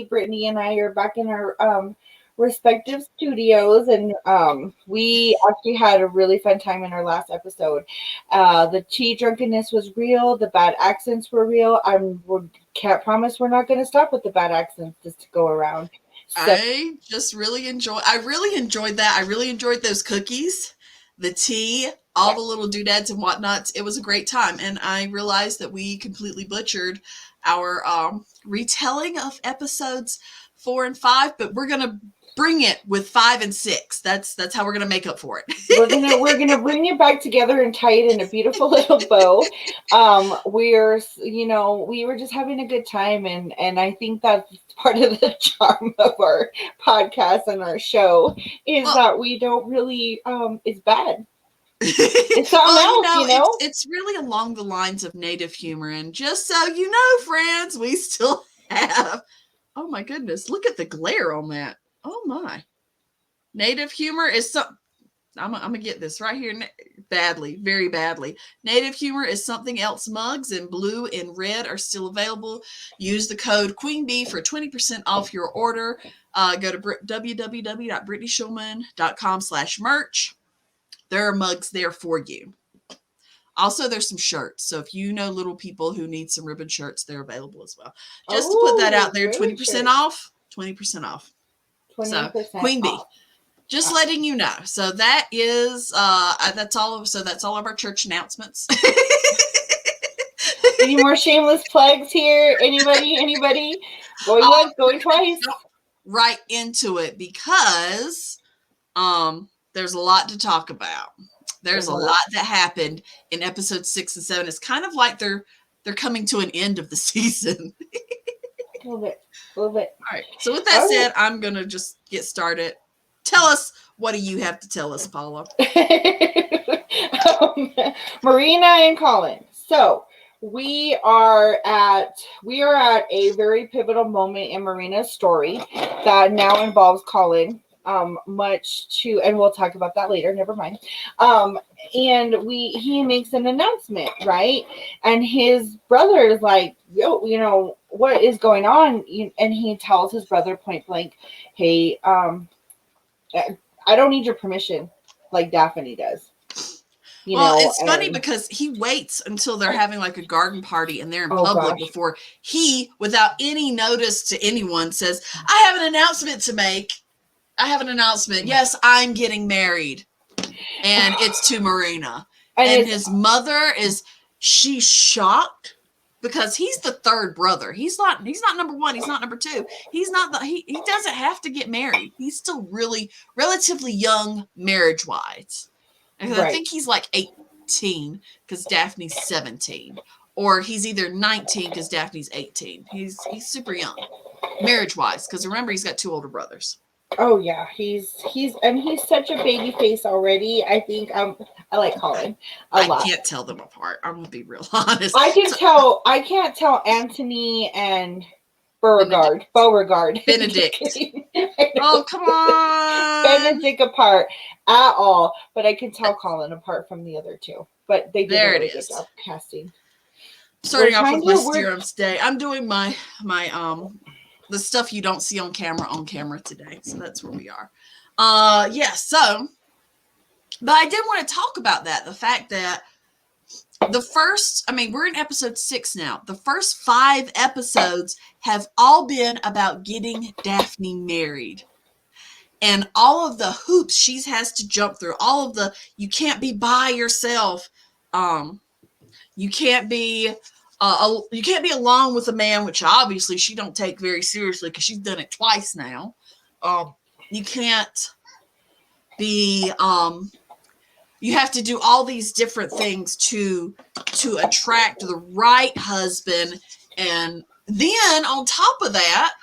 Tracy, Brittany, and I are back in our respective studios, and we actually had a really fun time in our last episode. The tea drunkenness was real. The bad accents were real. We can't promise we're not going to stop with the bad accents just to go around. So, I really enjoyed that. I really enjoyed those cookies, the tea, all yeah. the little doodads and whatnots. It was a great time. And I realized that we completely butchered our retelling of episodes 4 and 5, but we're going to bring it with 5 and 6. That's how we're going to make up for it. we're gonna bring it back together and tie it in a beautiful little bow. We were just having a good time, and I think that's part of the charm of our podcast and our show is Well, that we don't really it's bad. It's something well, else, you know? it's really along the lines of native humor. And just so you know, friends, we still have, oh my goodness, look at the glare on that. Oh my. Native humor is some. I'm gonna get this right here badly, very badly. Native humor is something else. Mugs in blue and red are still available. Use the code QueenBee for 20% off your order. Go to www.brittanyshulman.com/merch. There are mugs there for you. Also, there's some shirts. So if you know little people who need some ribbon shirts, they're available as well. Just to put that out Oh, there, ribbon 20% shirts. off. 20% off. So 20% Queen Bee. off. Just letting you know. So that is that's all of our church announcements. Any more shameless plugs here? Anybody? Going once, going twice. Right into it because there's a lot to talk about. There's a lot that happened in episode 6 and 7. It's kind of like they're coming to an end of the season. A little bit. All right. So with that said, I'm gonna just get started. Tell us, what do you have to tell us, Paula? Marina and Colin. So we are at a very pivotal moment in Marina's story that now involves Colin. And we'll talk about that later. Never mind. And he makes an announcement, right? And his brother is like, "Yo, what is going on?" And he tells his brother point blank, "Hey, I don't need your permission like Daphne does." It's funny because he waits until they're having like a garden party and they're in public before he, without any notice to anyone, says, "I have an announcement to make. I have an announcement. Yes, I'm getting married." And it's to Marina. And his mother she's shocked because he's the third brother. He's not number 1. He's not number 2. He's not he doesn't have to get married. He's still really relatively young marriage wise. And I think he's like 18 because Daphne's 17. Or he's either 19 because Daphne's 18. He's super young marriage wise because remember he's got 2 older brothers. Oh yeah, he's such a baby face already. I think I like Colin a lot. I can't tell them apart. I'm gonna be real honest. I can't tell Anthony and Beauregard. Benedict. Oh, come on. Benedict apart at all. But I can tell Colin apart from the other 2. But they did a really good job casting. Starting off with my serums today. I'm doing my the stuff you don't see on camera today. So that's where we are. So but I did want to talk about that. The fact that we're in episode 6 now. The first 5 episodes have all been about getting Daphne married. And all of the hoops she has to jump through, all of the, you can't be by yourself. You can't be along with a man, which obviously she don't take very seriously because she's done it twice now. You can't be, you have to do all these different things to attract the right husband. And then on top of that,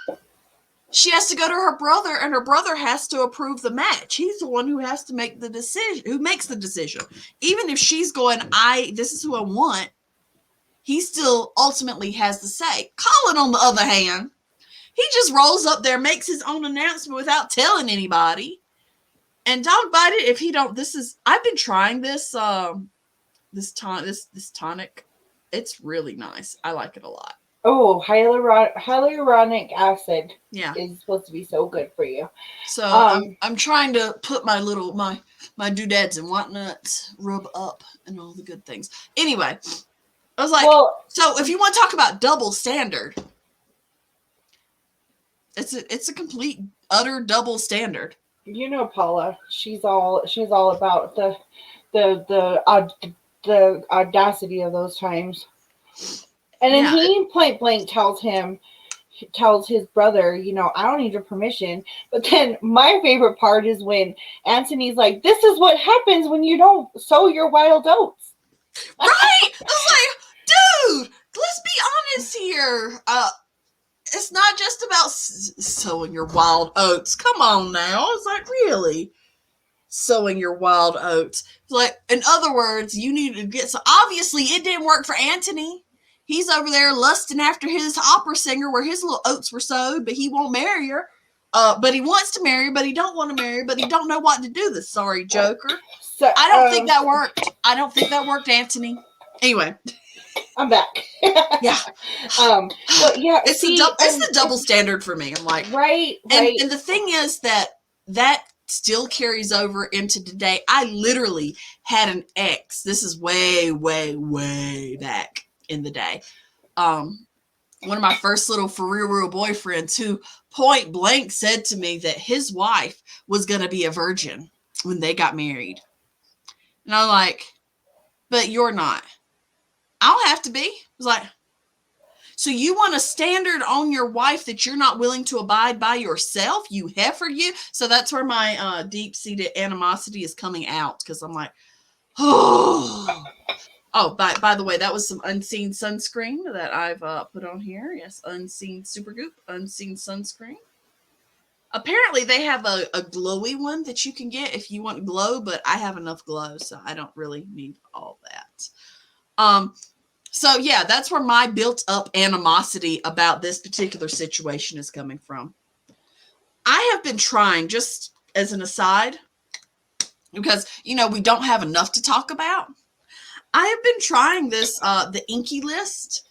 she has to go to her brother and her brother has to approve the match. He's the one who has to make the decision, who makes the decision. Even if she's going, this is who I want, he still ultimately has the say. Colin, on the other hand, he just rolls up there, makes his own announcement without telling anybody. And dog bite it if he don't. I've been trying this tonic. It's really nice. I like it a lot. Oh, hyaluronic acid Yeah. is supposed to be so good for you. So I'm trying to put my little my doodads and whatnots rub up and all the good things. Anyway, I was like, Well, so if you want to talk about double standard, it's a complete utter double standard. you know Paula, she's all about the audacity of those times. And then Yeah, he point blank tells his brother, you know, I don't need your permission. But then my favorite part is when Anthony's like, this is what happens when you don't sow your wild oats. right. I was like, dude, let's be honest here. It's not just about sowing your wild oats. Come on now. It's like, really? Sowing your wild oats. Like, in other words, you need to get, so obviously it didn't work for Anthony. He's over there lusting after his opera singer where his little oats were sowed, but he won't marry her. But he wants to marry her, but he don't want to marry her, but he don't know what to do. The sorry joker. So I don't think that worked. I don't think that worked, Anthony. Anyway, I'm back. yeah. But yeah, It's the double standard for me. I'm like, right. And the thing is that still carries over into today. I literally had an ex. This is way, way, way back in the day. One of my first little for real boyfriends who point blank said to me that his wife was going to be a virgin when they got married. And I'm like, but you're not. I'll have to be. I was like, so you want a standard on your wife that you're not willing to abide by yourself, you heifer, you? So that's where my deep-seated animosity is coming out, because I'm like, oh. Oh, by the way, that was some Unseen sunscreen that I've put on here. Yes, Unseen Supergoop, Unseen sunscreen. Apparently, they have a glowy one that you can get if you want glow, but I have enough glow, so I don't really need all that. So yeah, that's where my built-up animosity about this particular situation is coming from. I have been trying, just as an aside, because, you know, we don't have enough to talk about. I have been trying this, the Inky List,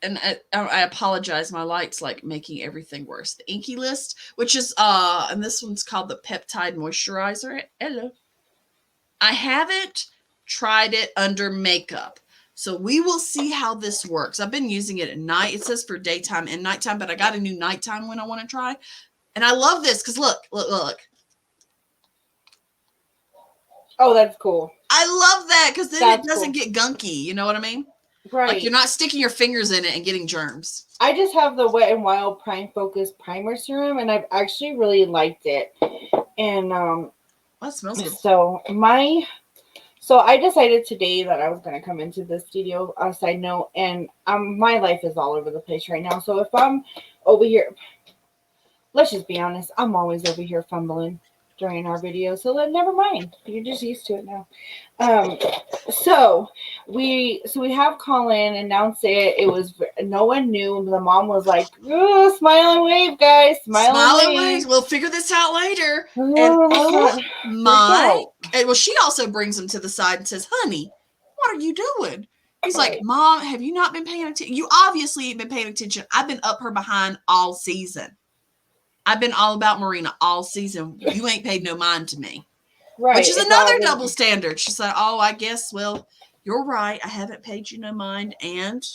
and I apologize, my light's like making everything worse. The Inky List, which is, and this one's called the Peptide Moisturizer. Hello. I haven't tried it under makeup. So we will see how this works. I've been using it at night. It says for daytime and nighttime, but I got a new nighttime one I want to try. And I love this because look. Oh, that's cool. I love that because then it doesn't get gunky. You know what I mean? Right. Like you're not sticking your fingers in it and getting germs. I just have the Wet n Wild Prime Focus Primer Serum, and I've actually really liked it. And that smells good. So I decided today that I was going to come into the studio, side note, and my life is all over the place right now. So if I'm over here, let's just be honest, I'm always over here fumbling during our videos. So then never mind. You're just used to it now. So we have Colin announce it. It was, no one knew. The mom was like, smile and wave, guys. Smile and wave. We'll figure this out later. And well, she also brings him to the side and says, honey, what are you doing? He's like, Mom, have you not been paying attention? You obviously ain't been paying attention. I've been up her behind all season. I've been all about Marina all season. You ain't paid no mind to me. Right. Which is another double standard. She said, oh, I guess, well, you're right. I haven't paid you no mind. And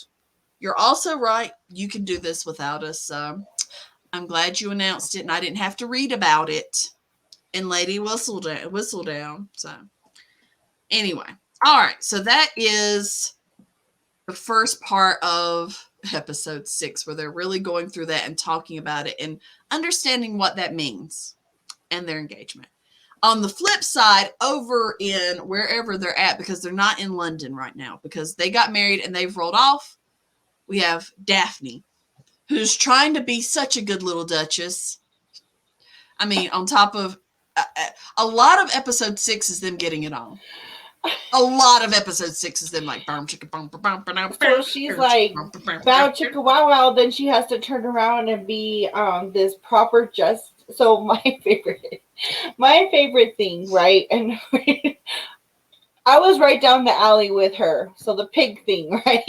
you're also right. You can do this without us. I'm glad you announced it and I didn't have to read about it in Lady Whistledown. So anyway. All right. So that is the first part of episode 6 where they're really going through that and talking about it and understanding what that means and their engagement. On the flip side, over in wherever they're at, because they're not in London right now, because they got married and they've rolled off, we have Daphne, who's trying to be such a good little duchess. I mean, on top of a lot of episode 6 is them getting it on. A lot of episode 6 is them like bum chicka bum bum bum. So she's like bow chicka wow wow. Then she has to turn around and be this proper just. So my favorite thing, right? And I was right down the alley with her. So the pig thing, right?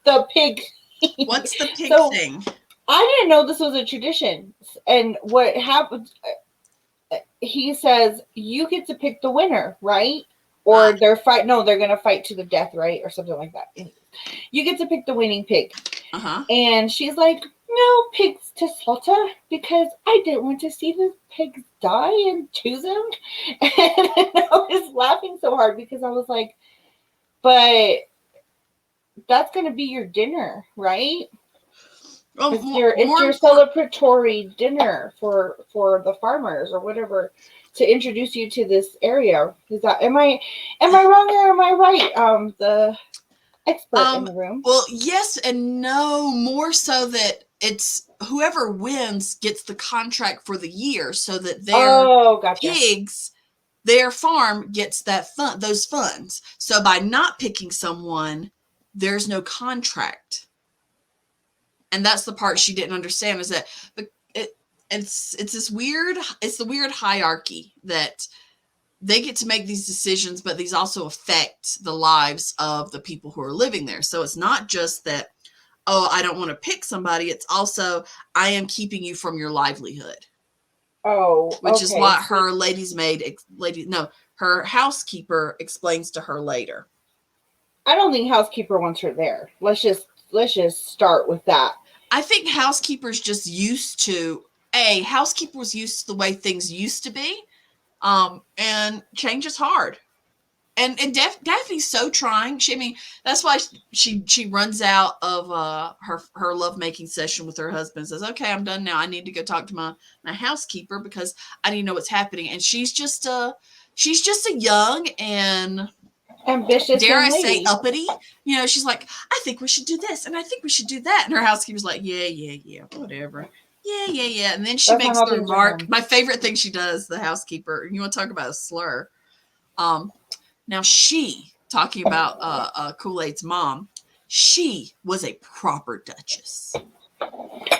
The pig thing. What's the pig So thing? I didn't know this was a tradition. And what happened, he says, you get to pick the winner, right? Or they're going to fight to the death, right? Or something like that. You get to pick the winning pig. Uh-huh. And she's like, no pigs to slaughter because I didn't want to see the pigs die and choose them. And I was laughing so hard because I was like, but that's going to be your dinner, right? Well, It's your celebratory dinner for the farmers or whatever to introduce you to this area. Is that am I wrong or am I right? The expert in the room. Well, yes and no. More so that it's whoever wins gets the contract for the year, so that their pigs, their farm gets those funds. So by not picking someone, there's no contract. And that's the part she didn't understand, is that it's this weird, it's the weird hierarchy that they get to make these decisions, but these also affect the lives of the people who are living there. So it's not just that, oh, I don't want to pick somebody. It's also, I am keeping you from your livelihood. Oh, which is what her her housekeeper explains to her later. I don't think housekeeper wants her there. Let's just start with that. I think housekeeper's just used to housekeeper was used to the way things used to be. And change is hard. And Daphne's so trying. That's why she runs out of her lovemaking session with her husband and says, okay, I'm done now. I need to go talk to my housekeeper because I need to know what's happening. And she's just a young and ambitious, dare I say, uppity. She's like, I think we should do this and I think we should do that. And her housekeeper's like, yeah, whatever. Yeah. And then she makes the remark. My favorite thing she does, the housekeeper, you want to talk about a slur. Now she, talking about Kool-Aid's mom, she was a proper duchess.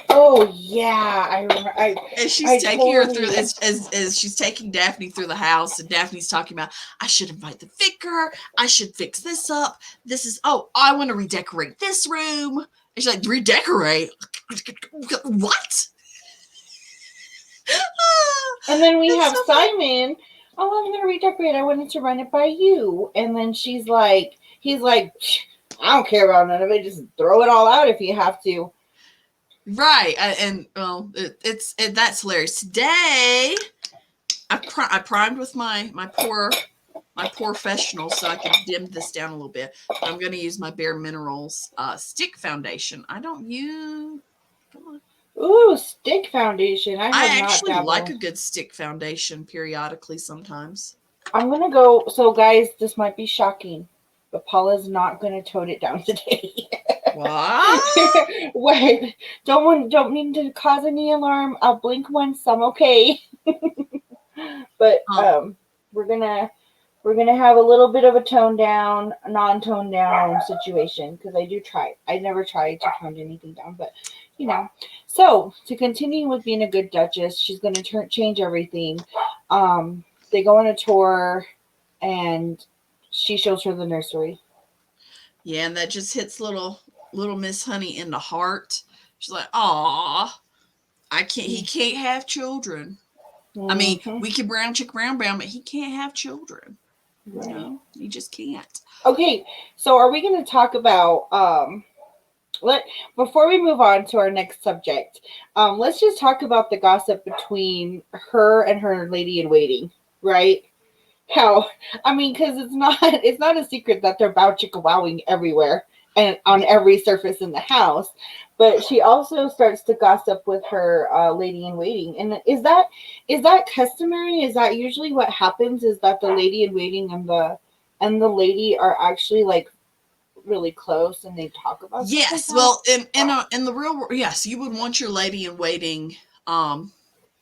Oh yeah, I remember. And she's taking her through as she's taking Daphne through the house, and Daphne's talking about, I should invite the vicar. I should fix this up. I want to redecorate this room. And she's like, redecorate? What? And then we have Simon. Oh, I'm gonna redecorate. I wanted to run it by you. And then he's like, I don't care about none of it. Just throw it all out if you have to. Right. That's hilarious. Today, I primed with my poor professional, so I can dim this down a little bit. I'm going to use my Bare Minerals stick foundation. I don't use. Come on. Ooh, stick foundation. I actually like a good stick foundation periodically sometimes. I'm going to go. So, guys, this might be shocking, but Paula's not going to tone it down today. What? Wait, don't mean to cause any alarm. I'll blink once. I'm okay. But we're gonna have a little bit of a non-toned down situation because I never try to tone anything down, but So to continue with being a good duchess, she's gonna change everything. They go on a tour, and she shows her the nursery. Yeah, and that just hits little Miss Honey in the heart. She's like, "Aw, he can't have children. Mm-hmm. I mean, we can brown, but he can't have children. Right. He just can't." Okay, so are we going to talk about before we move on to our next subject, let's just talk about the gossip between her and her lady in waiting, right? Because it's not a secret that they're bow chicka wowing everywhere and on every surface in the house, but she also starts to gossip with her lady in waiting. And is that customary? Is that usually what happens? Is that the lady in waiting and the lady are actually like really close and they talk about? Yes, well, in the real world, yes, you would want your lady in waiting,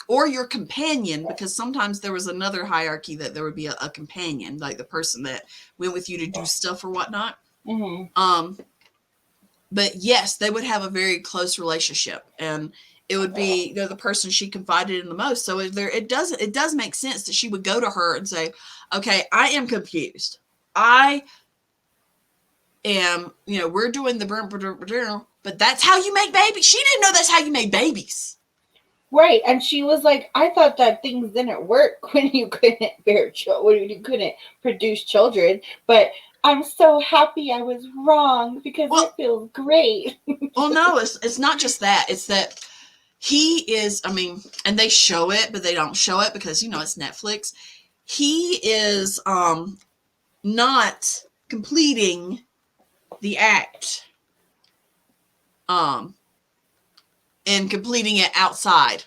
or your companion, because sometimes there was another hierarchy that there would be a companion, like the person that went with you to do stuff or whatnot. Mm-hmm. But yes, they would have a very close relationship, and it would be, you know, the person she confided in the most. So it does make sense that she would go to her and say, okay, I am confused. I am, you know, we're doing the, but that's how you make babies. She didn't know that's how you made babies. Right. And she was like, I thought that things didn't work when you couldn't bear children, when you couldn't produce children. But I'm so happy I was wrong because it feels great. Well, no, it's not just that. It's that he is, I mean, and they show it, but they don't show it because, you know, it's Netflix. He is not completing the act and completing it outside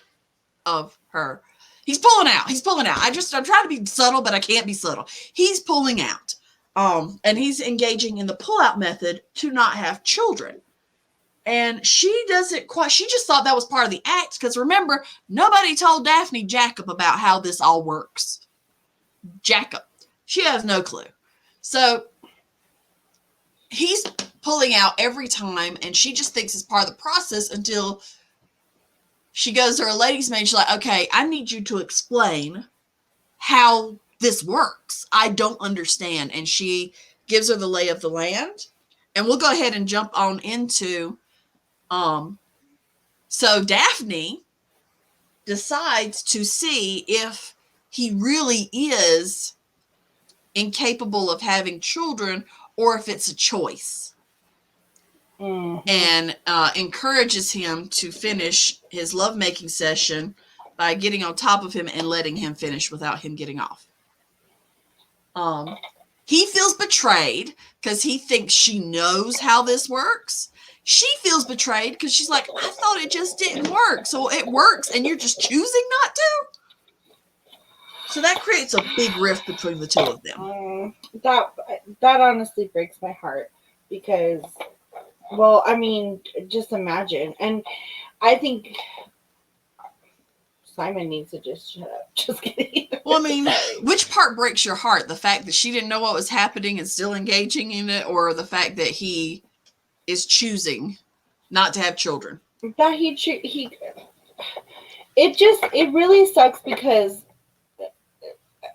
of her. He's pulling out. I'm trying to be subtle, but I can't be subtle. He's pulling out. And he's engaging in the pull-out method to not have children. And she doesn't quite, she just thought that was part of the act, because remember, nobody told Daphne Jacob about how this all works. Jacob. She has no clue. So he's pulling out every time, and she just thinks it's part of the process until she goes to her ladies' maid. She's like, okay, I need you to explain how this works. I don't understand. And she gives her the lay of the land. And we'll go ahead and jump on into, so Daphne decides to see if he really is incapable of having children or if it's a choice. Mm-hmm. And encourages him to finish his lovemaking session by getting on top of him and letting him finish without him getting off. He feels betrayed because he thinks she knows how this works. She feels betrayed because she's like, I thought it just didn't work. So it works and you're just choosing not to? So that creates a big rift between the two of them. That honestly breaks my heart because, well, I mean, just imagine. And I think Simon needs to just shut up. Just kidding. Well, I mean, which part breaks your heart? The fact that she didn't know what was happening and still engaging in it, or the fact that he is choosing not to have children? That it really sucks because,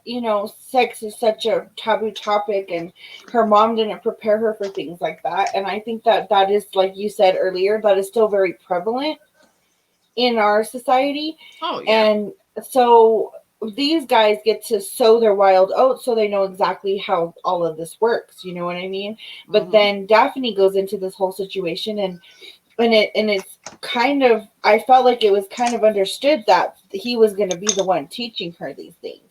you know, sex is such a taboo topic, and her mom didn't prepare her for things like that. And I think that is, like you said earlier, that is still very prevalent in our society. Oh, yeah. And so these guys get to sow their wild oats so they know exactly how all of this works. You know what I mean? But then Daphne goes into this whole situation and it's kind of, I felt like it was kind of understood that he was going to be the one teaching her these things.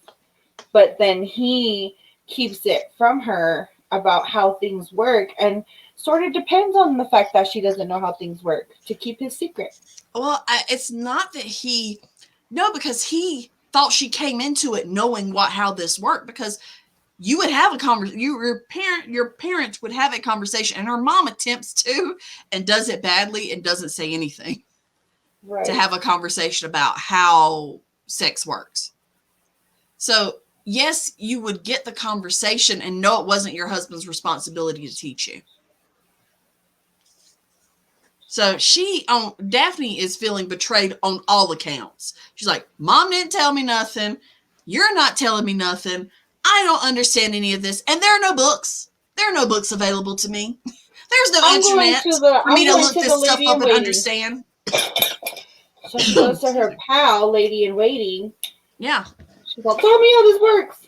But then he keeps it from her about how things work and sort of depends on the fact that she doesn't know how things work to keep his secret. Well, it's not that because he thought she came into it knowing how this worked, because you would have a conversation, your parents would have a conversation, and her mom attempts to and does it badly and doesn't say anything. Right. To have a conversation about how sex works. So yes, you would get the conversation and know it wasn't your husband's responsibility to teach you. So Daphne is feeling betrayed on all accounts. She's like, Mom didn't tell me nothing. You're not telling me nothing. I don't understand any of this. And there are no books. There are no books available to me. There's no internet for me to look this stuff up and understand. So she goes to her pal, lady in waiting. Yeah. She's like, tell me how this works.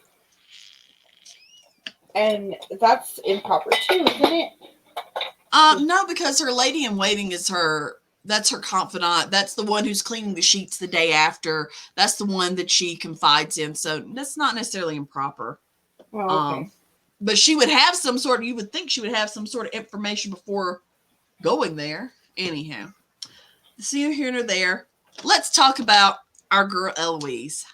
And that's improper too, isn't it? No, because her lady in waiting is that's her confidant. That's the one who's cleaning the sheets the day after. That's the one that she confides in. So that's not necessarily improper. Oh, okay. But you would think she would have some sort of information before going there. Anyhow, see you here nor there. Let's talk about our girl Eloise.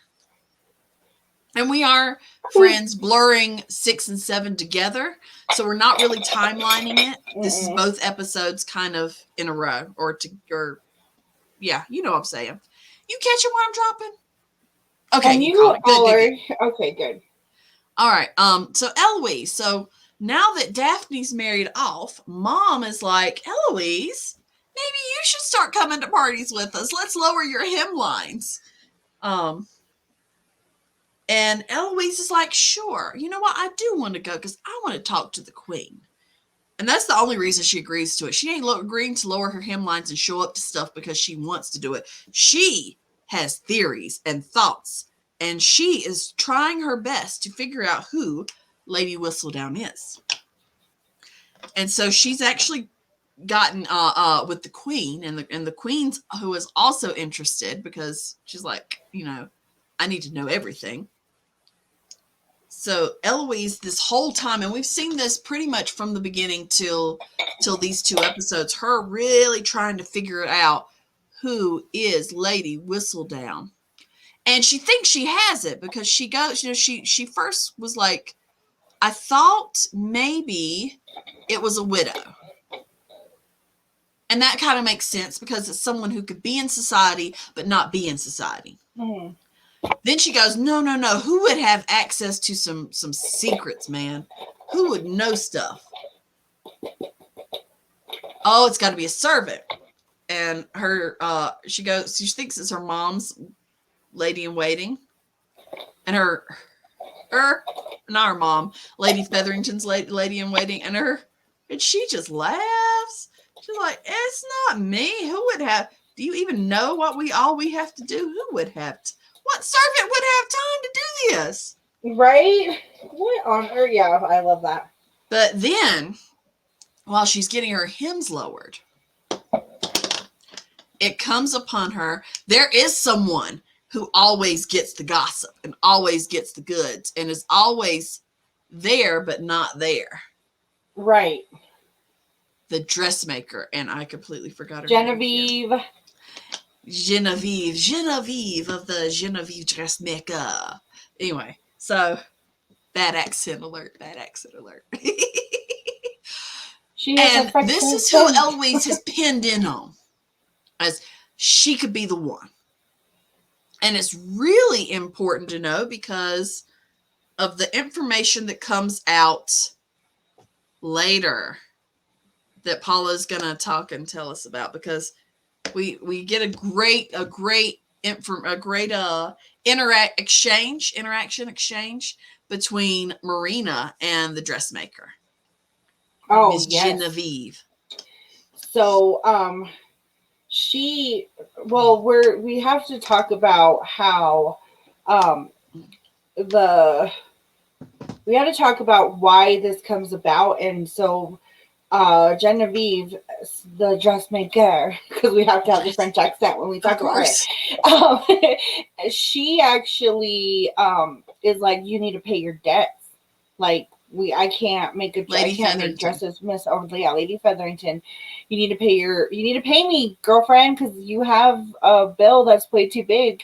And we are, friends, blurring 6 and 7 together. So we're not really timelining it. This is both episodes kind of in a row. Yeah, you know what I'm saying. You catching what I'm dropping? Okay, and you good. Okay, good. All right. So Eloise. So now that Daphne's married off, Mom is like, Eloise, maybe you should start coming to parties with us. Let's lower your hemlines. And Eloise is like, sure. You know what? I do want to go because I want to talk to the queen. And that's the only reason she agrees to it. She ain't agreeing to lower her hemlines and show up to stuff because she wants to do it. She has theories and thoughts, and she is trying her best to figure out who Lady Whistledown is. And so she's actually gotten with the queen, and the queen's who is also interested because she's like, I need to know everything. So Eloise, this whole time, and we've seen this pretty much from the beginning till these 2 episodes, her really trying to figure out who is Lady Whistledown. And she thinks she has it because she goes, she first was like, I thought maybe it was a widow. And that kind of makes sense because it's someone who could be in society but not be in society. Mm-hmm. Then she goes, no. Who would have access to some secrets, man? Who would know stuff? Oh, it's got to be a servant. And her, she thinks it's her mom's lady in waiting. And not her mom, Lady Featherington's lady in waiting. And she just laughs. She's like, it's not me. Who would have, do you even know what all we have to do? Who would have what servant would have time to do this? Right? What on earth? Yeah, I love that. But then, while she's getting her hems lowered, it comes upon her. There is someone who always gets the gossip and always gets the goods and is always there but not there. Right. The dressmaker, and I completely forgot her Genevieve. name. Genevieve of the Genevieve dressmaker. Anyway, so bad accent alert. She has and this is who Eloise has pinned in on, as she could be the one. And it's really important to know because of the information that comes out later that Paula's gonna talk and tell us about, because we get a great interaction exchange between Marina and the dressmaker. Oh, Miss yes. Genevieve. So, we have to talk about how, we had to talk about why this comes about. And so, Genevieve, the dressmaker, because we have to have the French accent when we talk about it. She actually is like, you need to pay your debts. Like, I can't make dresses, Miss Lady Featherington. You need to pay me, girlfriend, because you have a bill that's way too big.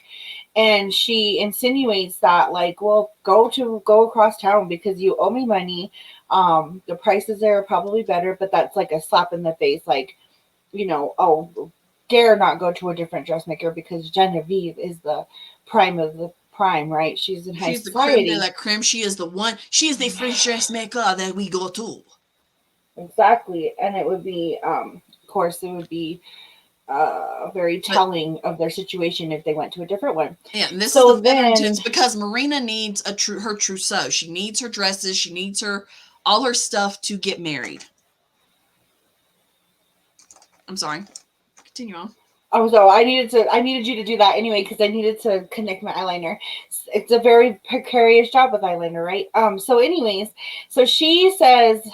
And she insinuates that, like, well, go across town because you owe me money. The prices there are probably better, but that's like a slap in the face. Like, dare not go to a different dressmaker because Genevieve is the prime of the prime, right? She's in high society. She's the creme de la creme. She is the one. She is the French dressmaker that we go to. Exactly. And it would be, of course, it would be very telling of their situation if they went to a different one. Yeah, and this is the Featheringtons, because Marina needs her trousseau. She needs her dresses. She needs all her stuff to get married. I'm sorry. Continue on. Oh, so I needed you to do that anyway because I needed to connect my eyeliner. It's a very precarious job with eyeliner, right? So anyways, so she says,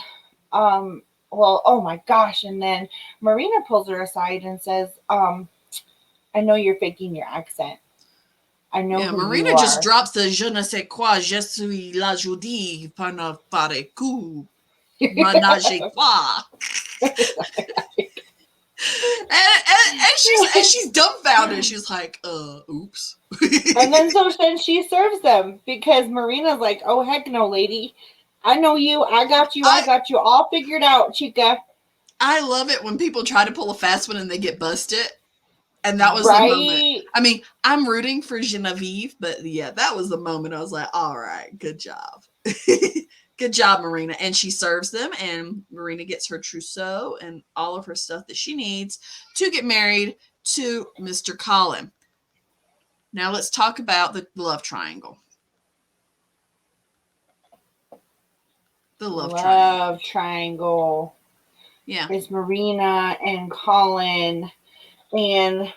well, oh my gosh. And then Marina pulls her aside and says, I know you're faking your accent. I know who Marina you just are. drops the je ne sais quoi, je suis la Judy, pana pare coup, manage quoi. and she's dumbfounded. She's like, oops. And then she serves them because Marina's like, oh, heck no, lady. I know you. I got you all figured out, chica. I love it when people try to pull a fast one and they get busted. And that was the moment. I mean, I'm rooting for Genevieve, but yeah, that was the moment I was like, all right, good job. Because Good job, Marina. And she serves them, and Marina gets her trousseau and all of her stuff that she needs to get married to Mr. Colin. Now let's talk about the love triangle. The love triangle. Yeah. It's Marina and Colin, and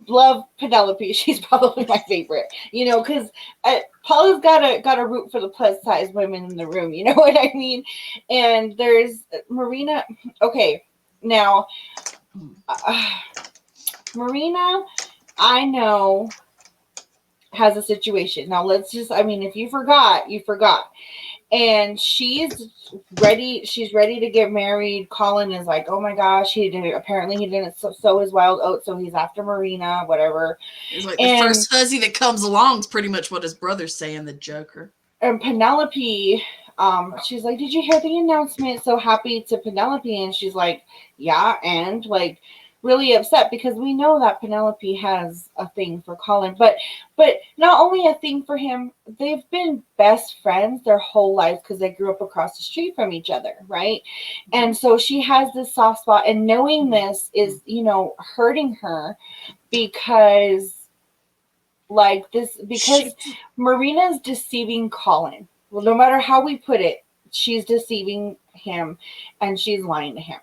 love Penelope. She's probably my favorite, because Paula's got a root for the plus size women in the room. You know what I mean? And there's Marina. Okay, now Marina, I know, has a situation. Now let's just. I mean, if you forgot, you forgot. And she's ready to get married. Colin is like, oh my gosh, apparently he didn't sow his wild oats, so he's after Marina, whatever. It's like the first fuzzy that comes along is pretty much what his brother's saying, the Joker. And Penelope, she's like, did you hear the announcement? So happy to Penelope. And she's like, yeah, and like really upset because we know that Penelope has a thing for Colin, but not only a thing for him, they've been best friends their whole lives because they grew up across the street from each other, right? And so she has this soft spot, and knowing this is, hurting her because Marina's deceiving Colin. Well, no matter how we put it, she's deceiving him and she's lying to him.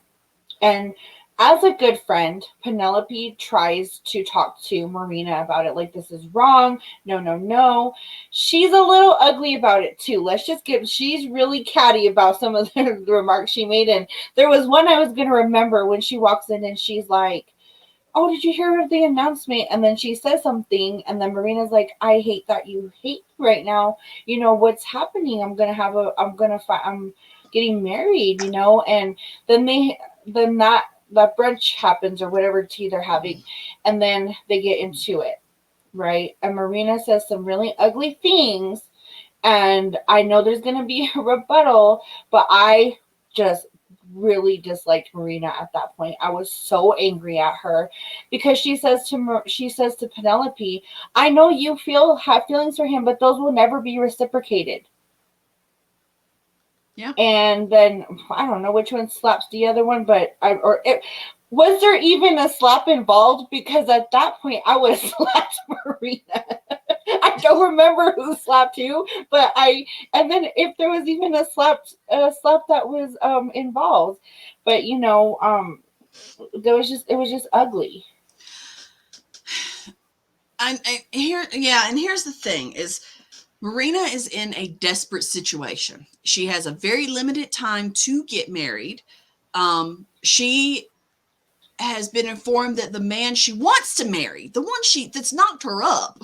And as a good friend, Penelope tries to talk to Marina about it. Like, this is wrong. No. She's a little ugly about it too. She's really catty about some of the remarks she made. And there was one I was going to remember when she walks in and she's like, oh, did you hear the announcement? And then she says something, and then Marina's like, I hate that you hate right now. What's happening? I'm getting married, and then that brunch happens or whatever tea they're having, and then they get into it, right? And Marina says some really ugly things, and I know there's going to be a rebuttal, but I just really disliked Marina at that point. I was so angry at her because she says to Penelope, I know you have feelings for him, but those will never be reciprocated. Yeah. And then I don't know which one slaps the other one, but was there even a slap involved? Because at that point I would have slapped Marina. I don't remember who slapped who, and then if there was even a slap that was involved, but it was just ugly. And here's the thing is, Marina is in a desperate situation. She has a very limited time to get married. She has been informed that the man she wants to marry, the one that's knocked her up,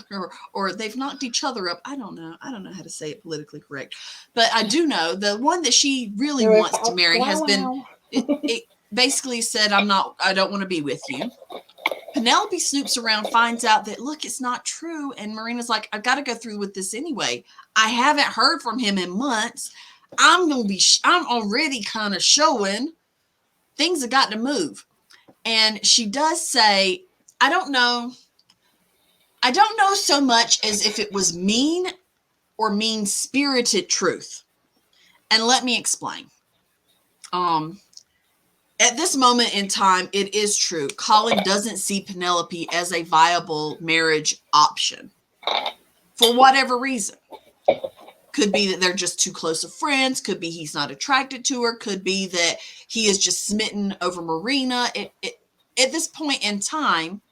or they've knocked each other up. I don't know how to say it politically correct, but I do know the one that she really wants to marry has been, it basically said, I don't want to be with you. Penelope snoops around, finds out that, look, it's not true. And Marina's like, I've got to go through with this anyway. I haven't heard from him in months. I'm already kind of showing things have got to move. And she does say, I don't know so much as if it was mean or mean-spirited truth. And let me explain. At this moment in time, it is true. Colin doesn't see Penelope as a viable marriage option for whatever reason. Could be that they're just too close of friends. Could be he's not attracted to her. Could be that he is just smitten over Marina. At this point in time,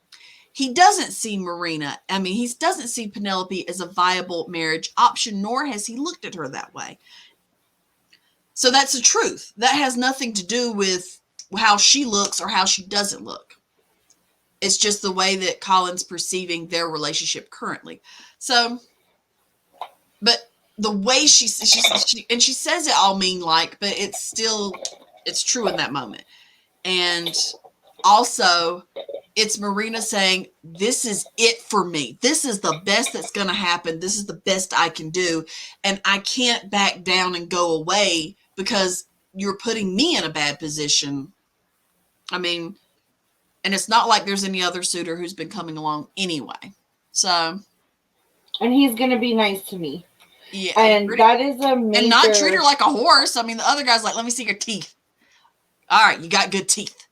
he doesn't see he doesn't see Penelope as a viable marriage option, nor has he looked at her that way. So that's the truth. That has nothing to do with how she looks or how she doesn't look. It's just the way that Colin's perceiving their relationship currently. So, but the way she says it all mean-like, but it's true in that moment. And also, it's Marina saying, this is it for me. This is the best that's going to happen. This is the best I can do. And I can't back down and go away because you're putting me in a bad position. I mean, and it's not like there's any other suitor who's been coming along anyway. So. And he's going to be nice to me. Yeah, And that is a major... And not treat her like a horse. I mean, the other guy's like, let me see your teeth. All right, you got good teeth.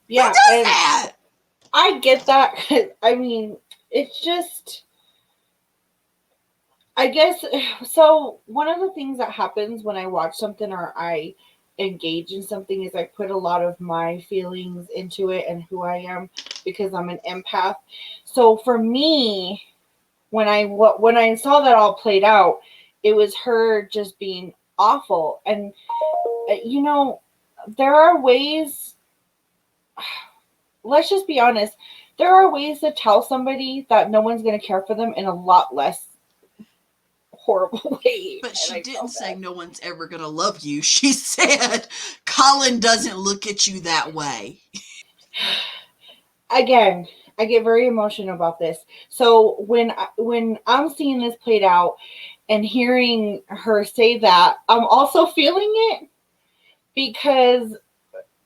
Yeah, Who does that? I get that. I mean, it's just... I guess, so one of the things that happens when I watch something or I engage in something is I put a lot of my feelings into it and who I am because I'm an empath. So for me, when I saw that all played out, it was her just being awful. And, you know, there are ways, let's just be honest, there are ways to tell somebody that no one's going to care for them in a lot less horrible way. But she didn't say no one's ever gonna love you. She said Colin doesn't look at you that way. Again, I get very emotional about this. So when I'm seeing this played out and hearing her say that, I'm also feeling it because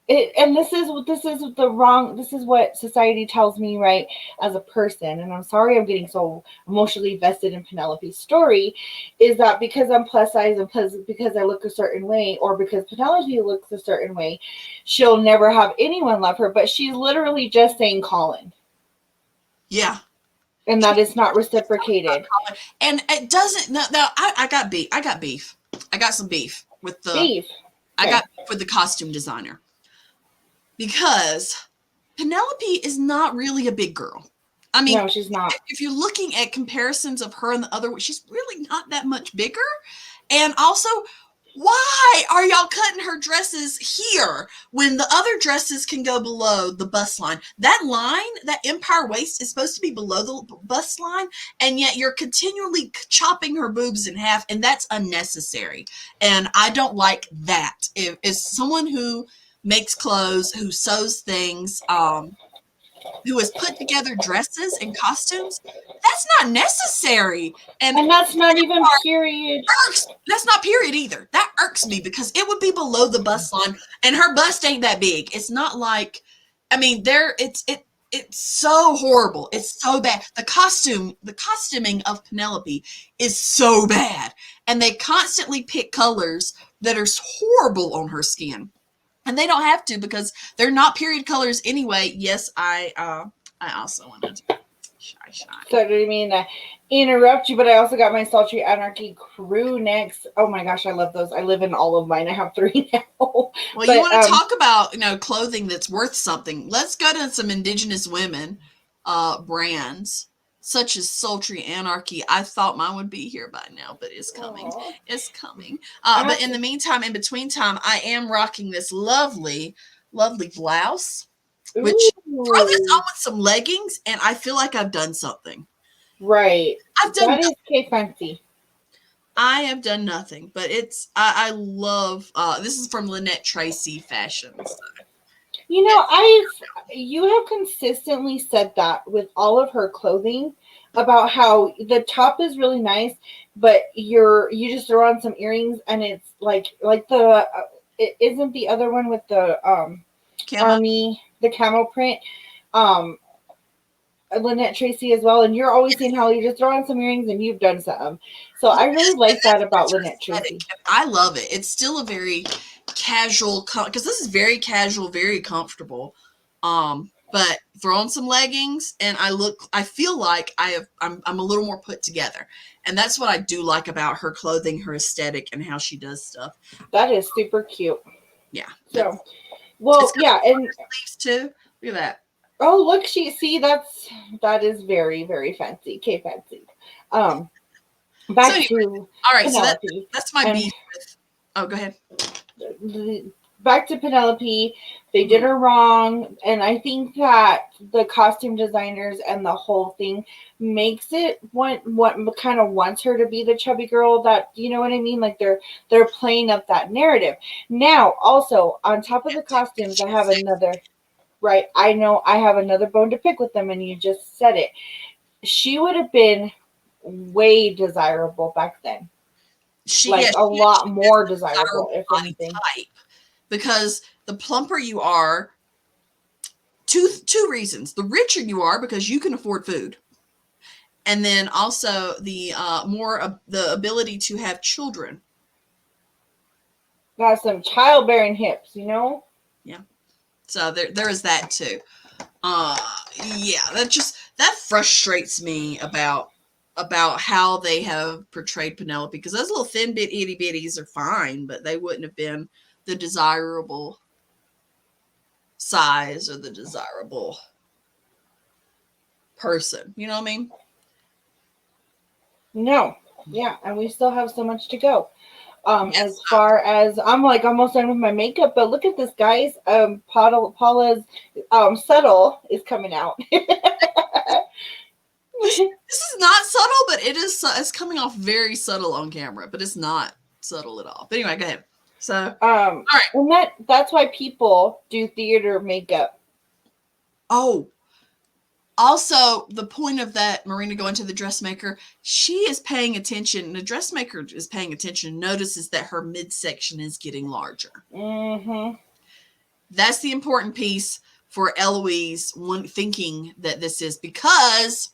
this is what society tells me, right, as a person. And I'm sorry I'm getting so emotionally vested in Penelope's story, is that because I'm plus size and because I look a certain way, or because Penelope looks a certain way, she'll never have anyone love her. But she's literally just saying Colin. Yeah. And that is not reciprocated. And it doesn't. No, I got beef. I got some beef with the beef. Okay. I got beef with the costume designer. Because Penelope is not really a big girl. I mean, no, she's not. If you're looking at comparisons of her and the other, she's really not that much bigger. And also, why are y'all cutting her dresses here when the other dresses can go below the bust line? That line, that empire waist, is supposed to be below the bust line, and yet you're continually chopping her boobs in half, and that's unnecessary. And I don't like that. If someone who makes clothes, who sews things, who has put together dresses and costumes, that's not necessary. And that's not even period. That's not period either. That irks me because it would be below the bust line, and her bust ain't that big. It's not like, I mean, it's so horrible. It's so bad. The costuming of Penelope is so bad, and they constantly pick colors that are horrible on her skin. And they don't have to because they're not period colors anyway. Yes, I also wanted to shy. So I didn't mean to interrupt you, but I also got my Sultry Anarchy crew necks. Oh my gosh, I love those. I live in all of mine. I have 3 now. Well, you want to talk about clothing that's worth something? Let's go to some indigenous women brands such as Sultry Anarchy. I thought mine would be here by now, but it's coming. Aww. It's coming. But in the meantime, in between time, I am rocking this lovely, lovely blouse, which throw this on with some leggings, and I feel like I've done something. Right. That is fancy. I have done nothing, but I love, this is from Lynette Tracy Fashion. So. You have consistently said that with all of her clothing about how the top is really nice, but you just throw on some earrings and it's like the it isn't the other one with the army, the camel print, Lynette Tracy as well, and you're always saying how you just throw on some earrings and you've done something. So I really like that about Lynette Tracy. I love it. It's still a very casual, because this is very casual, very comfortable. But throw on some leggings and I feel like I'm a little more put together. And that's what I do like about her clothing, her aesthetic, and how she does stuff. That is super cute. Yeah. So, well, yeah, and sleeves too. Look at that. Oh, look, that is very, very fancy. Okay, fancy. Back to all right, Penelope. So that's my beef with. Oh, go ahead. Back to Penelope. They did her wrong, and I think that the costume designers and the whole thing makes it what kind of wants her to be the chubby girl. That, you know what I mean? Like they're playing up that narrative. Now, also on top of the costumes, I have another. Right, I know I have another bone to pick with them, and you just said it. She would have been way desirable back then. She a lot more desirable, if anything. Type. Because the plumper you are, two reasons. The richer you are because you can afford food. and then also the the ability to have children. Got some childbearing hips, you know? Yeah. So there is that too. Yeah, that frustrates me about how they have portrayed Penelope, because those little thin bit itty bitties are fine, but they wouldn't have been the desirable size or the desirable person. You know what I mean? No. Yeah, and we still have so much to go. Yes. As far as I'm like almost done with my makeup, but look at this, guys. Paula's subtle is coming out. This is not subtle, but it's coming off very subtle on camera, but it's not subtle at all. But anyway, go ahead. So, all right. And that's why people do theater makeup. Oh, also, the point of that, Marina going to the dressmaker, she is paying attention. The dressmaker is paying attention, notices that her midsection is getting larger. Mm-hmm. That's the important piece for Eloise thinking that this is, because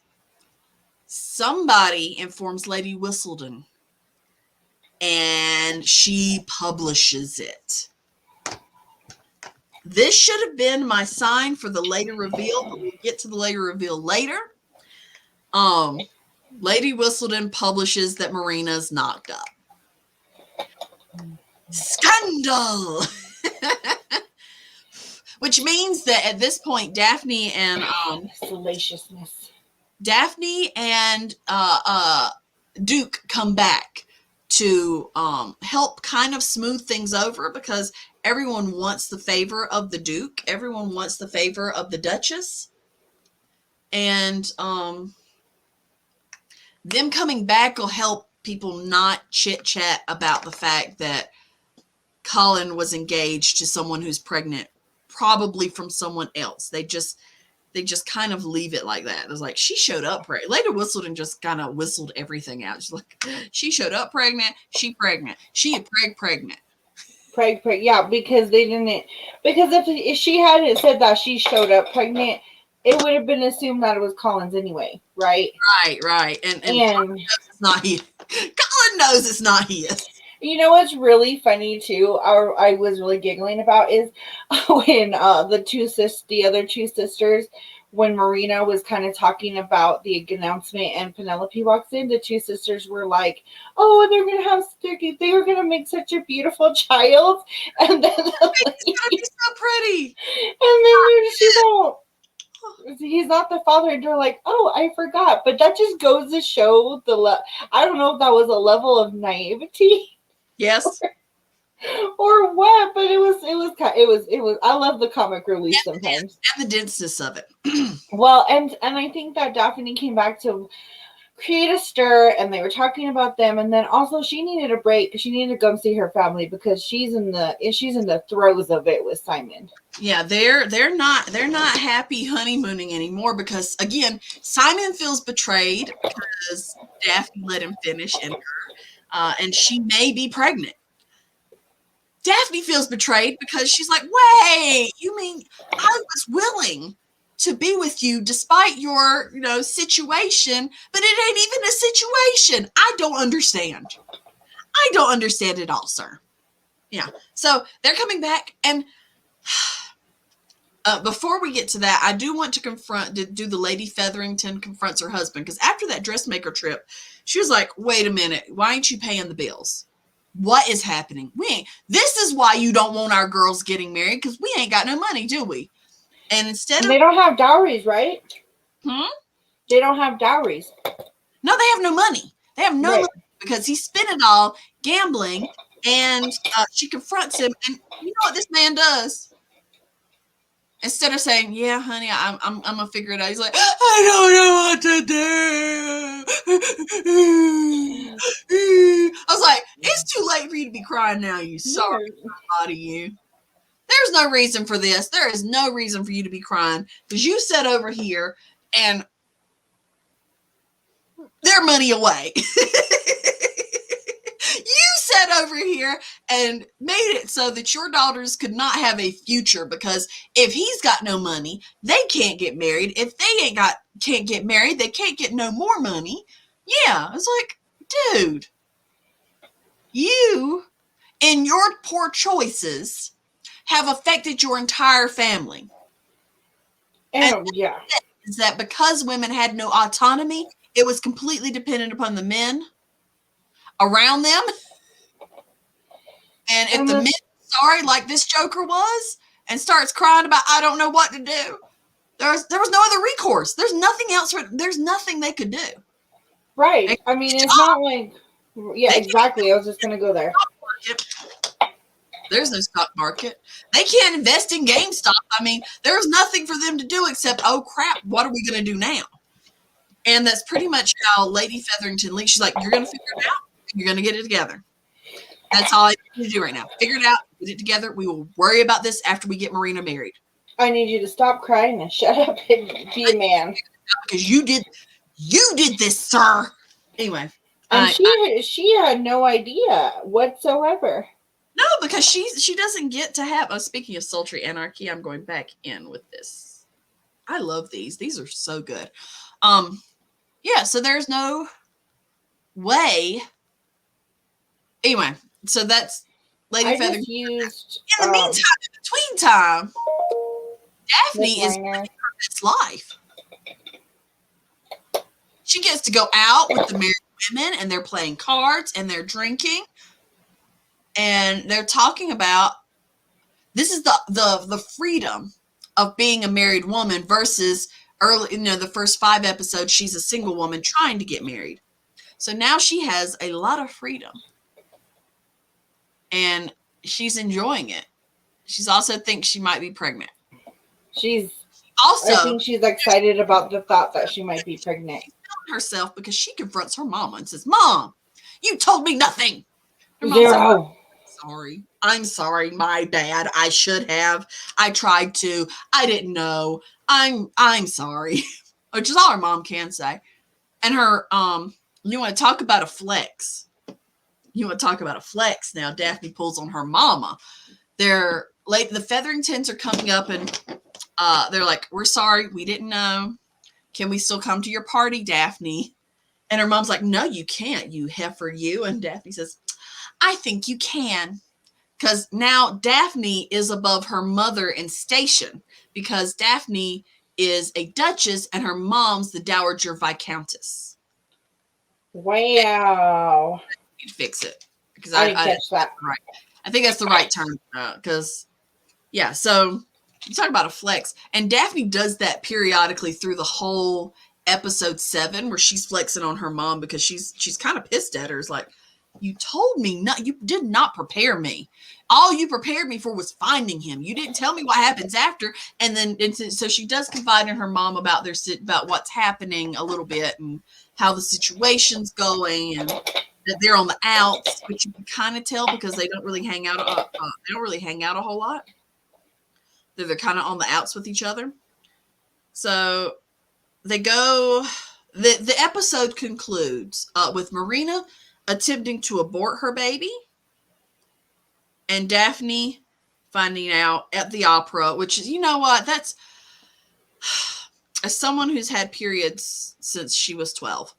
somebody informs Lady Whistledown and she publishes it. This should have been my sign for the later reveal, but we'll get to the later reveal later. Lady Whistledown publishes that Marina's knocked up. Scandal! Which means that at this point, Daphne and salaciousness. Daphne and Duke come back to help kind of smooth things over, because everyone wants the favor of the Duke. Everyone wants the favor of the Duchess. And them coming back will help people not chit-chat about the fact that Colin was engaged to someone who's pregnant, probably from someone else. They just kind of leave it like that. It was like, she showed up pregnant. Later Whistledown just kind of whistled everything out. She's like, she showed up pregnant. She pregnant. She had pregnant. Yeah, because they didn't. Because if she hadn't said that she showed up pregnant, it would have been assumed that it was Colin's anyway, right? Right. And Colin knows it's not his. Colin knows it's not his. You know what's really funny too, I was really giggling about, is when the other two sisters, when Marina was kind of talking about the announcement and Penelope walks in, the two sisters were like, "Oh, they are gonna make such a beautiful child," and then it's gonna be so pretty. And then she's all, he's not the father, and they're like, "Oh, I forgot." But that just goes to show I don't know if that was a level of naivety. Yes. Or what? But it was. I love the comic relief sometimes, and the denseness of it. Well, and I think that Daphne came back to create a stir, and they were talking about them, and then also she needed a break. She needed to go see her family because she's in the throes of it with Simon. Yeah, they're not happy honeymooning anymore, because again, Simon feels betrayed because Daphne let him finish in her, and she may be pregnant. Daphne feels betrayed because she's like, wait, you mean I was willing to be with you despite your, situation, but it ain't even a situation. I don't understand. I don't understand it all, sir. Yeah. So they're coming back, and before we get to that, I do want to do the Lady Featherington confronts her husband, because after that dressmaker trip, she was like, wait a minute, why ain't you paying the bills? What is happening? This is why you don't want our girls getting married, because we ain't got no money, do we? And they don't have dowries, right? They don't have dowries. No, they have no money. They have no money because he spent it all gambling, and she confronts him, and you know what this man does? Instead of saying, "Yeah, honey, I'm gonna figure it out," he's like, "I don't know what to do." I was like, "It's too late for you to be crying now. You sorry body, you. There's no reason for this. There is no reason for you to be crying, because you sat over here and their money away. You sat over here and made it so that your daughters could not have a future, because if he's got no money, they can't get married. If they can't get married, they can't get no more money. Yeah, it's like, dude, you and your poor choices have affected your entire family. And yeah, is that because women had no autonomy, it was completely dependent upon the men around them. And if the men are sorry, like this Joker was, and starts crying about, I don't know what to do, there was no other recourse. There's nothing else. There's nothing they could do. Right. I mean, it's not like, yeah, exactly. I was just going to go there. There's no stock market. They can't invest in GameStop. I mean, there's nothing for them to do except, oh crap, what are we going to do now? And that's pretty much how Lady Featherington Lee, she's like, you're going to figure it out. You're going to get it together. That's all I need to do right now. Figure it out. Get it together. We will worry about this after we get Marina married. I need you to stop crying and shut up and be a man. Because you did this, sir. Anyway. And she had no idea whatsoever. No, because she doesn't get to have. Speaking of Sultry Anarchy, I'm going back in with this. I love these. These are so good. Yeah. So there's no way. Anyway, so that's Lady Feather. In the meantime, in between time, Daphne is living her best life. She gets to go out with the married women, and they're playing cards and they're drinking. And they're talking about, this is the freedom of being a married woman versus early, the first 5 episodes, she's a single woman trying to get married. So now she has a lot of freedom. And she's enjoying it. She's also thinks she might be pregnant. I think she's excited about the thought that she might be pregnant. She's telling herself because she confronts her mama and says, Mom, you told me nothing. Zero. Sorry. I'm sorry, my bad. I should have. I tried to. I didn't know. I'm sorry. Which is all her mom can say. And her, you want to talk about a flex. Now. Daphne pulls on her mama. The Featheringtons are coming up and they're like, we're sorry, we didn't know. Can we still come to your party, Daphne? And her mom's like, no, you can't, you heifer, you. And Daphne says, I think you can. Because now Daphne is above her mother in station, because Daphne is a duchess and her mom's the Dowager Viscountess. Wow. You'd fix it. Because I didn't catch that. Right. I think that's the right term. Because, yeah, so you talk about a flex. And Daphne does that periodically through the whole episode 7, where she's flexing on her mom because she's kind of pissed at her. It's like, you told me not. You did not prepare me. All you prepared me for was finding him. You didn't tell me what happens after. And so she does confide in her mom about what's happening a little bit and how the situation's going, and that they're on the outs, which you can kind of tell because they don't really hang out. They don't really hang out a whole lot. They're kind of on the outs with each other. So they go. The episode concludes with Marina attempting to abort her baby, and Daphne finding out at the opera, which is, you know what, that's, as someone who's had periods since she was 12,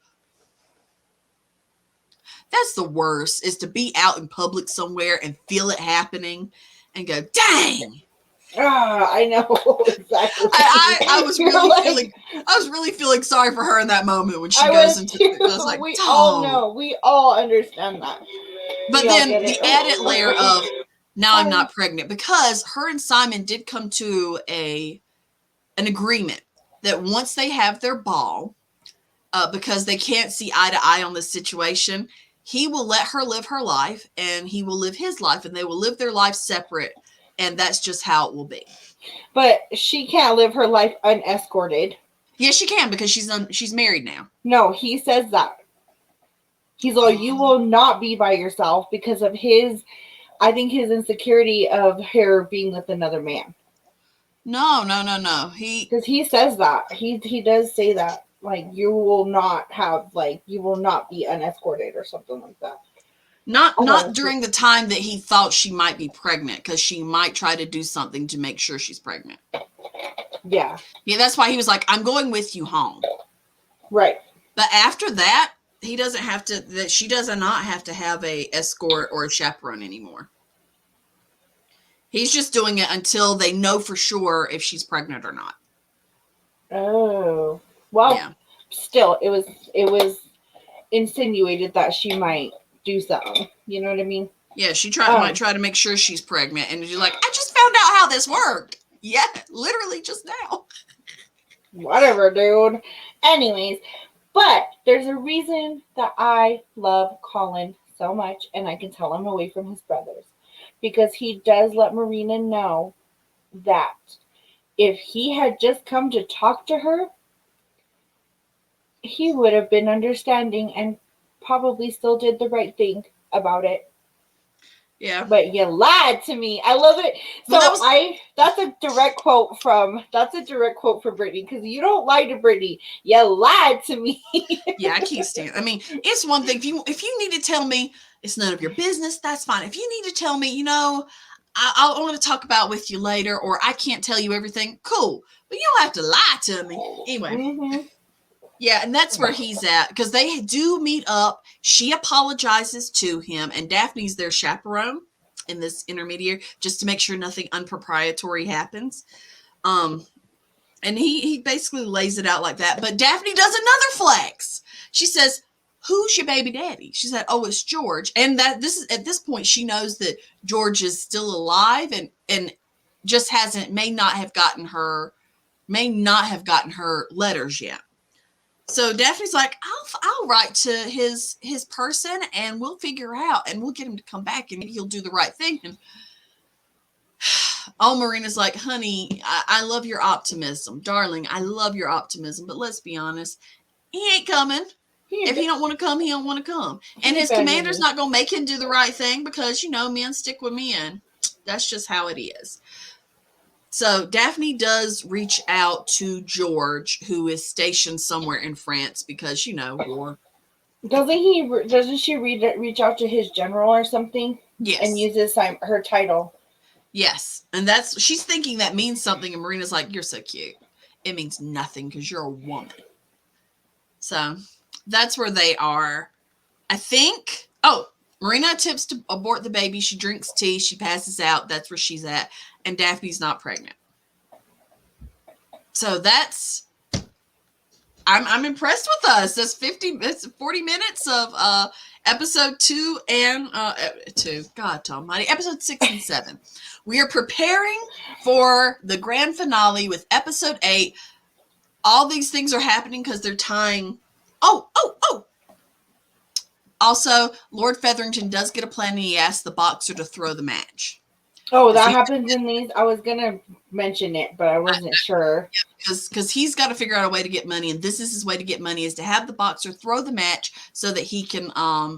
that's the worst, is to be out in public somewhere and feel it happening and go, dang. I know exactly. I was really feeling sorry for her in that moment when she goes into it. I was like, we all know, we all understand that. But then the added layer of, now I'm not pregnant, because her and Simon did come to an agreement that once they have their ball, because they can't see eye to eye on this situation, he will let her live her life and he will live his life, and they will live their life separate. And that's just how it will be. But she can't live her life unescorted. Yes, she can, because she's married now. No, he says that. He's like, you will not be by yourself because of his insecurity of her being with another man. No. Because he says that. He does say that. Like, you will not be unescorted or something like that. Not during the time that he thought she might be pregnant, because she might try to do something to make sure she's pregnant. Yeah. Yeah, that's why he was like, I'm going with you home. Right. But after that, he doesn't have to, that she does not have to have a escort or a chaperone anymore. He's just doing it until they know for sure if she's pregnant or not. Oh. Well, yeah. Still, it was insinuated that she might do something. You know what I mean? Yeah, she might try to make sure she's pregnant. And you're like, I just found out how this worked. Yeah, literally just now. Whatever, dude. Anyways, but there's a reason that I love Colin so much, and I can tell him away from his brothers. Because he does let Marina know that if he had just come to talk to her, he would have been understanding and probably still did the right thing about it. Yeah. But you lied to me. I love it. So well, that's a direct quote from Brittany, because you don't lie to Brittany. You lied to me. Yeah, I can't stand it. I mean, it's one thing if you need to tell me it's none of your business, that's fine. If you need to tell me, I want to talk about with you later, or I can't tell you everything, cool. But you don't have to lie to me. Anyway. Mm-hmm. Yeah, and that's where he's at, because they do meet up. She apologizes to him, and Daphne's their chaperone in this intermediary, just to make sure nothing unproprietary happens. And he basically lays it out like that. But Daphne does another flex. She says, "Who's your baby daddy?" She said, "Oh, it's George." And that this is at this point she knows that George is still alive and just may not have gotten her letters yet. So Daphne's like, I'll write to his person, and we'll figure out, and we'll get him to come back, and maybe he'll do the right thing. And Marina's like, honey, I love your optimism, darling. I love your optimism, but let's be honest, he ain't coming. If he don't want to come, he don't want to come. And his commander's not going to make him do the right thing, because, men stick with men. That's just how it is. So Daphne does reach out to George, who is stationed somewhere in France, because, war. Doesn't she reach out to his general or something? Yes. And uses her title. Yes. And she's thinking that means something. And Marina's like, you're so cute. It means nothing because you're a woman. So that's where they are. I think, Marina attempts to abort the baby. She drinks tea. She passes out. That's where she's at. And Daphne's not pregnant. So I'm impressed with us. That's 40 minutes of episode 2 and 2. God almighty. Episode 6 and 7. We are preparing for the grand finale with episode 8. All these things are happening because they're tying. Also, Lord Featherington does get a plan, and he asks the boxer to throw the match. Oh, that happens in these? I was going to mention it, but I wasn't sure. Because he's got to figure out a way to get money, and this is his way to get money, is to have the boxer throw the match so that he can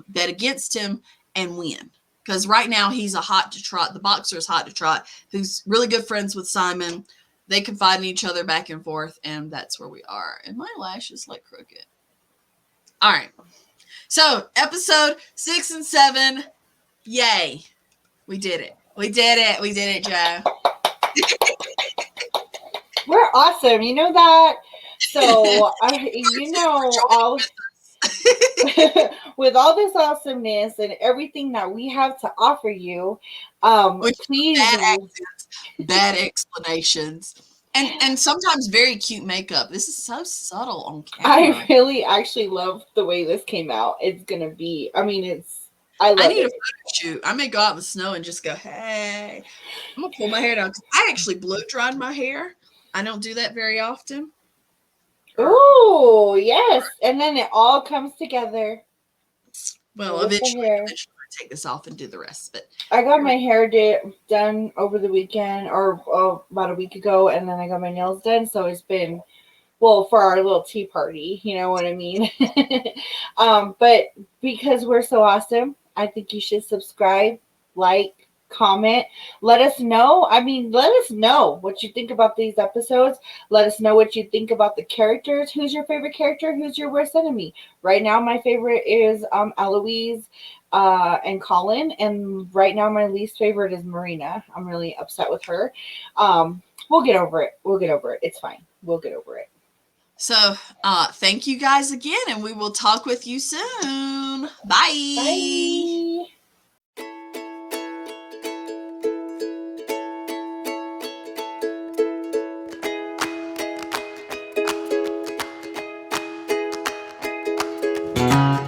bet against him and win. Because right now he's a hot to trot. The boxer is hot to trot, who's really good friends with Simon. They confide in each other back and forth, and that's where we are. And my lash is like crooked. All right. So, episode 6 and 7, yay. We did it. We did it, Joe. We're awesome. You know that? So, all with all this awesomeness and everything that we have to offer you, please. Bad accents, bad explanations. And sometimes very cute makeup. This is so subtle on camera. I really actually love the way this came out. It's going to be, I need a photo shoot. I may go out in the snow and just go, hey. I'm going to pull my hair down. I actually blow dried my hair. I don't do that very often. Oh, yes. And then it all comes together. Well, eventually I take this off and do the rest. But I got my hair done over the weekend, or about a week ago, and then I got my nails done. So it's been, for our little tea party, you know what I mean? But because we're so awesome, I think you should subscribe, like, comment. Let us know. Let us know what you think about these episodes. Let us know what you think about the characters. Who's your favorite character? Who's your worst enemy? Right now, my favorite is Eloise. and Colin. And right now, my least favorite is Marina. I'm really upset with her. We'll get over it. We'll get over it. It's fine. We'll get over it. So, thank you guys again, and we will talk with you soon. Bye. Bye.